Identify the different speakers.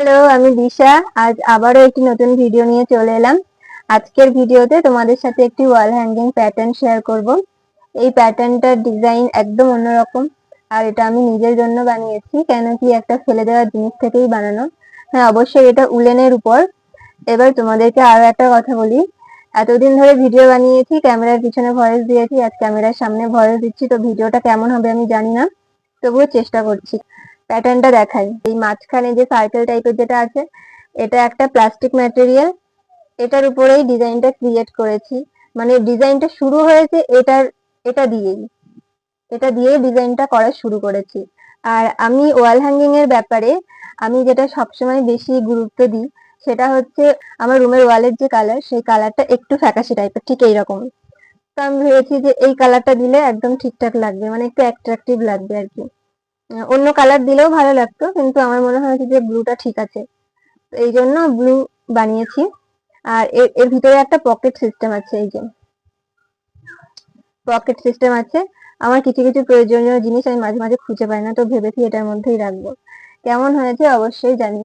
Speaker 1: Hello, আমি দিশা। আজ আবারও একটি নতুন ভিডিও নিয়ে চলে এলাম। আজকের ভিডিওতে তোমাদের সাথে একটি ওয়াল হ্যাঙ্গিং প্যাটার্ন শেয়ার করব। এই প্যাটার্নটার ডিজাইন একদম অন্যরকম, আর এটা আমি নিজের জন্য বানিয়েছি, কেন কি একটা ফেলে দেওয়া জিনিস থেকেই বানানো। হ্যাঁ, অবশ্যই এটা উলেনের উপর। এবার তোমাদেরকে আরো একটা কথা বলি, এতদিন ধরে ভিডিও বানিয়েছি, ক্যামেরার পিছনে ভয়েস দিয়েছি, আজ ক্যামেরার সামনে ভয়েস দিচ্ছি, তো ভিডিওটা কেমন হবে আমি জানি না, তবুও চেষ্টা করছি। প্যাটার্নটা দেখাই। এই মাঝখানে যে সার্কেল টাইপের যেটা আছে, এটা একটা প্লাস্টিক ম্যাটেরিয়াল, এটার উপরেই ডিজাইনটা ক্রিয়েট করেছি। মানে ডিজাইনটা শুরু হয়েছে এটা দিয়েই ডিজাইনটা করা শুরু করেছি। আর আমি ওয়াল হ্যাঙ্গিং এর ব্যাপারে আমি যেটা সবসময় বেশি গুরুত্ব দিই, সেটা হচ্ছে আমার রুমের ওয়ালের যে কালার, সেই কালারটা একটু ফ্যাকাশে টাইপের, ঠিক এইরকম। তো আমি ভেবেছি যে এই কালারটা দিলে একদম ঠিকঠাক লাগবে, মানে একটু অ্যাট্রাকটিভ লাগবে আর কি। অন্য কালার দিলেও ভালো লাগতো, কিন্তু আমার মনে হয়েছে যে ব্লুটা ঠিক আছে, তো এই জন্য ব্লু বানিয়েছি। আর এর ভিতরে একটা পকেট সিস্টেম আছে। এই যে পকেট সিস্টেম আছে। আমার কিছু কিছু প্রয়োজনীয় জিনিস আমি মাঝে মাঝে খুঁজে পাই না, তো ভেবেছি এটার মধ্যেই রাখবো। কেমন হয়েছে অবশ্যই জানি।